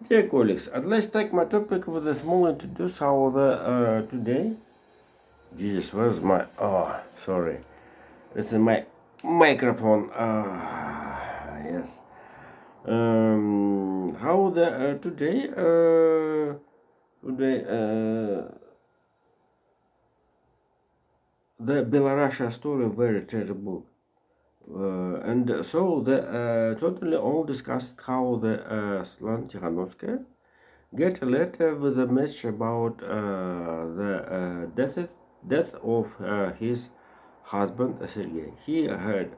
Dear colleagues, let's take my topic with a small introduce how the today. Jesus, where's my? Oh, sorry. This is my microphone. Yes. How the today the Belarusia story very terrible. And so the totally all discussed how the Slan Tikhanovskaya get a letter with a message about the death of his husband Sergei. He had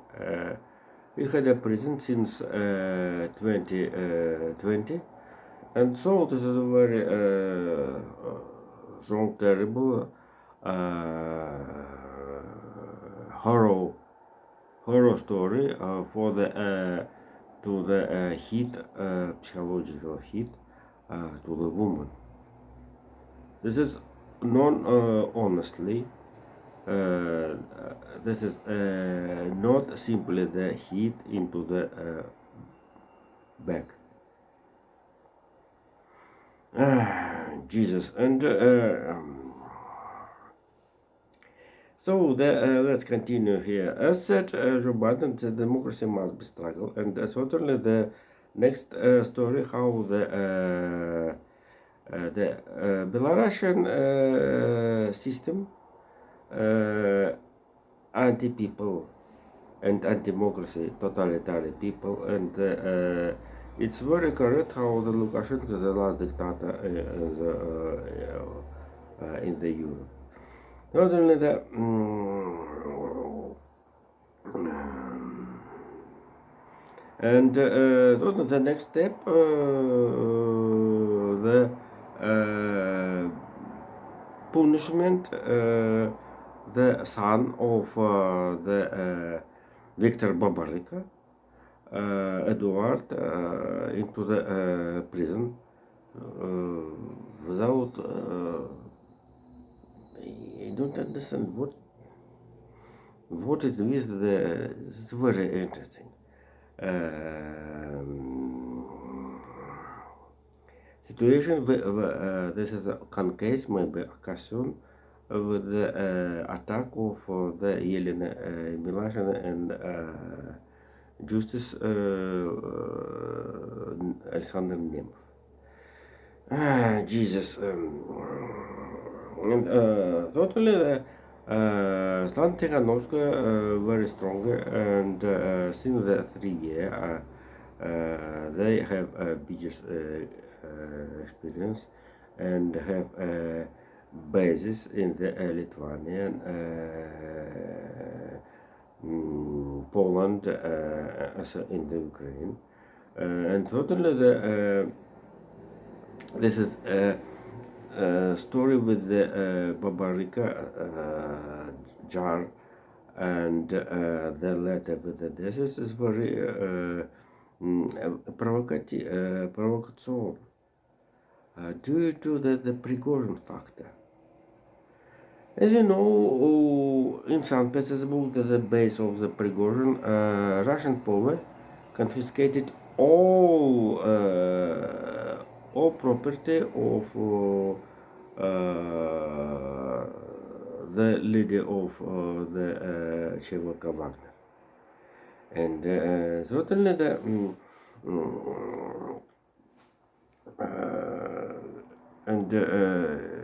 a prison since 2020, and so this is a very strong, terrible horror story for the to the hit psychological hit to the woman. This is non honestly. Uh, this is not simply the hit into the back. Jesus and so let's continue here. As said, Joe Biden, the democracy must be struggle, and certainly the next story how the Belarusian system anti-people and anti-democracy, totalitarian people, and it's very correct how the Lukashenko is the last dictator in the Europe. Not only that, and the next step, the punishment, the son of the Victor Babarika, Eduard, into the prison without. I don't understand what it is. It's very interesting. Situation this is a case maybe occasion with the attack of the Yelena Milashina and Justice Alexander Nemov. Jesus. And totally Stan Tikhanovskaya very strong, and since the 3 years they have a biggest experience and have a basis in the Lithuanian, Poland, also in the Ukraine, and totally this is a story with the Babarika jar and the letter with the this is very provocative due to the Prigozhin factor. As you know, in St. Petersburg, the base of the Prigozhin, Russian power confiscated all property of the leader of the Chevrolet Wagner, and certainly the and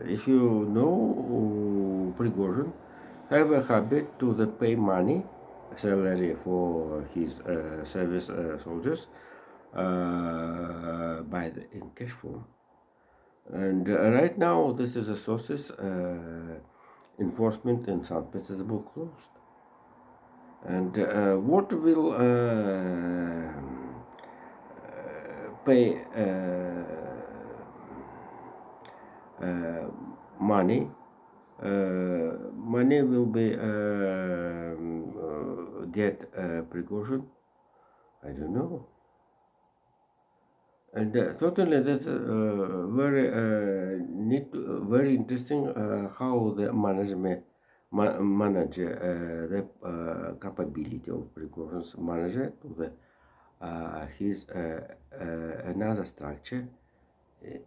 if you know, Prigozhin have a habit to the pay money salary for his service soldiers by the in cash form. And right now, this is a sources enforcement in St. Petersburg closed. And what will pay money? Money will be get Prigozhin. I don't know. And totally, that's very very interesting how the management manage the capability of Prigozhin's manager to the his another structure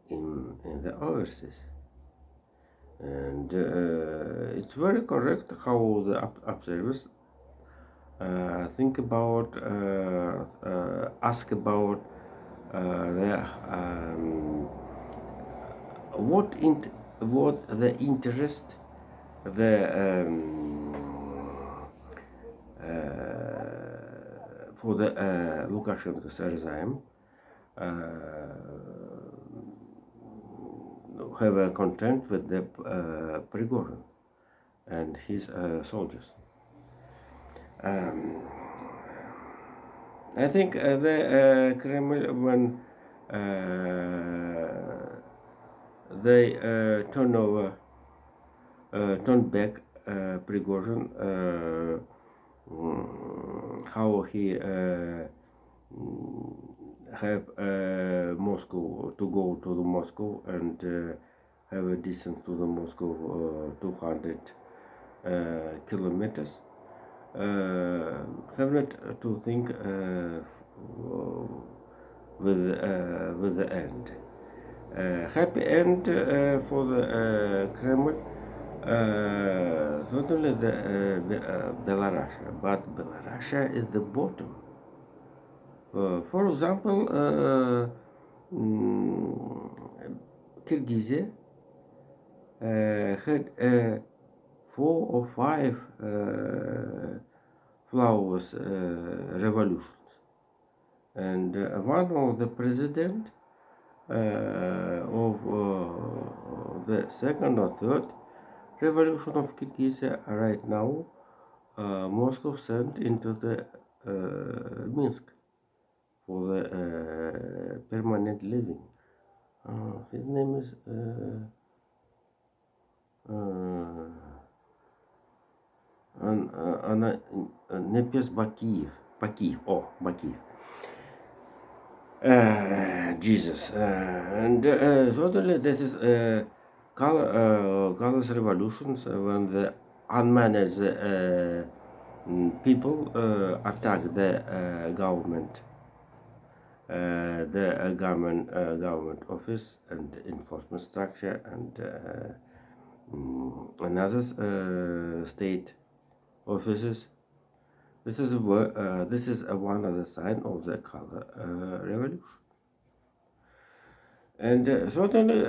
in the overseas. And it's very correct how the observers think about, ask about the what the interest, the for the Lukashenko's regime have a content with the Prigozhin and his soldiers. I think the Kremlin, when they turn back Prigozhin, how he have Moscow to go to the Moscow and have a distance to the Moscow 200 kilometers. Have not to think with the end. Happy end for the Kremlin. Not only the Belarus, but Belarus is the bottom. For example, Kyrgyzia had 4 or 5 flowers revolutions, and one of the president of the second or third revolution of Kyrgyzia right now, Moscow sent into the Minsk for the permanent living. His name is Nepes Bakiyev. Bakiyev. Jesus. And totally this is colors revolutions when the unmanaged people attack the government. The government office and enforcement structure and another state offices. This is one of the sign of the color revolution. And certainly,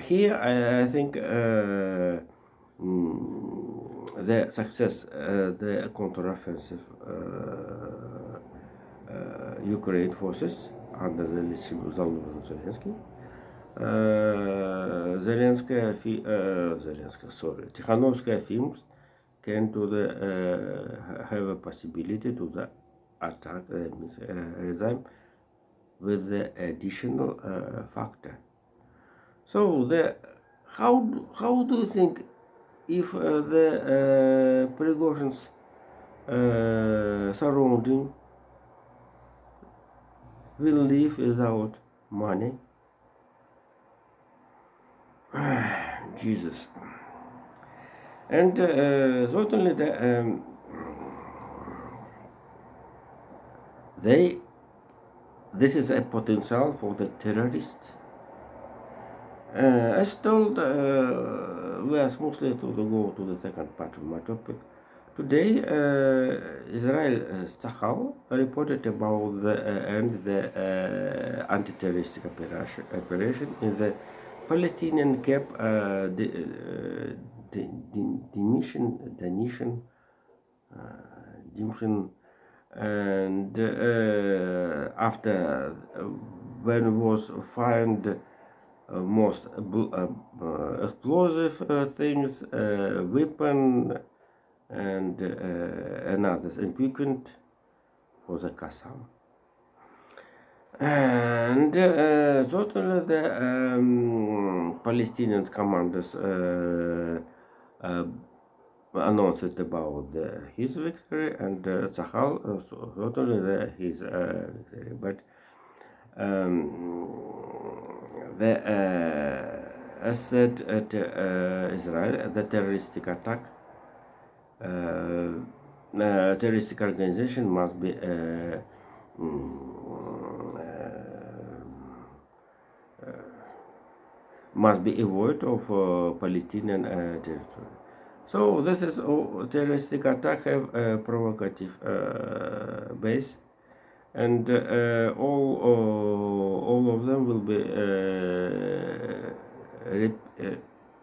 here I think the success, the counteroffensive Ukraine forces under the leadership of Zelensky. Tikhanovskaya films can do the have a possibility to the attack regime with the additional factor. So the how do you think if the Prigozhin's surrounding will live without money? Jesus. And certainly this is a potential for the terrorists. As told, we are smoothly to go to the second part of my topic. Today, Israel Tzahal reported about the anti-terrorist operation in the Palestinian camp Dimishn, and after when was found most explosive things, weapon, and another equipment for the Qassam. And totally the Palestinian commanders announced about his victory, and Tzahal totally his victory. But as said at Israel, the terroristic attack, terroristic organization must be must be avoided of Palestinian territory. So this is terroristic attack have a provocative base, and all of them will be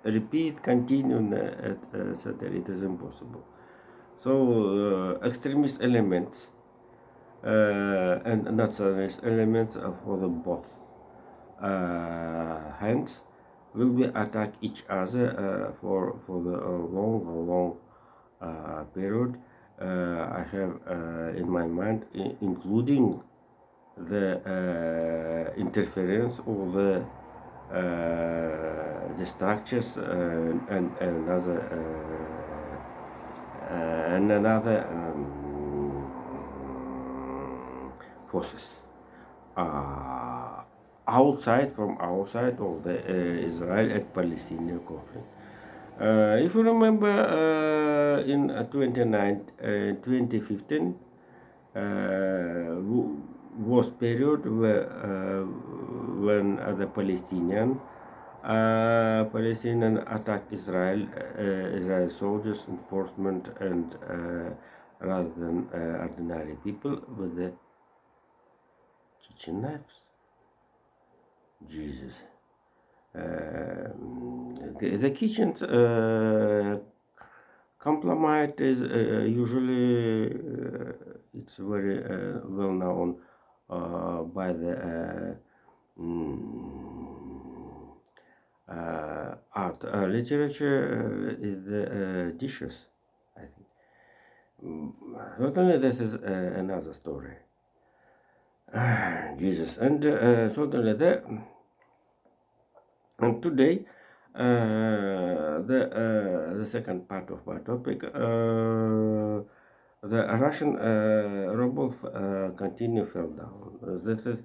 repeat, continue, etc. It is impossible. So extremist elements and nationalist elements for the both hands will be attack each other for the long period. I have in my mind, including the interference of the structures and another forces outside of the Israel and Palestinian conflict. If you remember, in 2015 was period where, when the Palestinian attacked Israel soldiers, enforcement, and rather than ordinary people with the kitchen knives. Jesus. The kitchen compliment is usually it's very well known by the art literature is the dishes, I think. Certainly this is another story. Jesus, and certainly and today, the second part of my topic, the Russian ruble continue fell down. This is,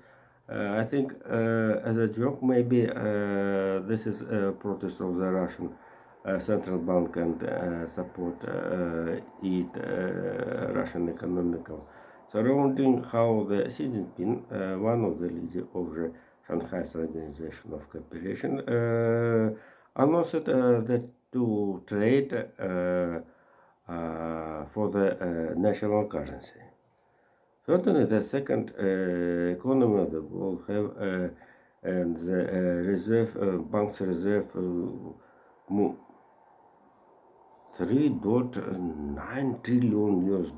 I think, as a joke, maybe this is a protest of the Russian central bank and support Russian economical surrounding how the Xi Jinping, one of the leaders of the Shanghai Organization of Cooperation, announced that to trade for the national currency. Certainly, the second economy of the world have and the reserve bank's reserve $3.9 trillion US.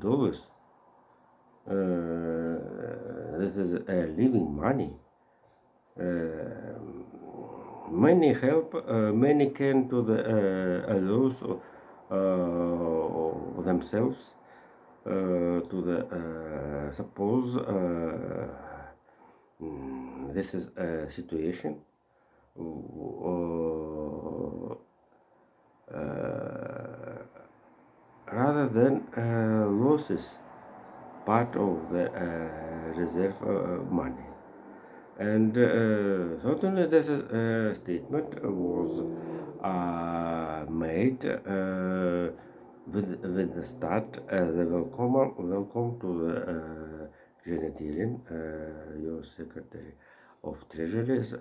This is living money. Many help, many can to the allows themselves to the suppose this is a situation rather than losses part of the reserve money. And certainly this statement was made with the start the welcome to the Janet Yellen, U.S. Secretary of Treasury,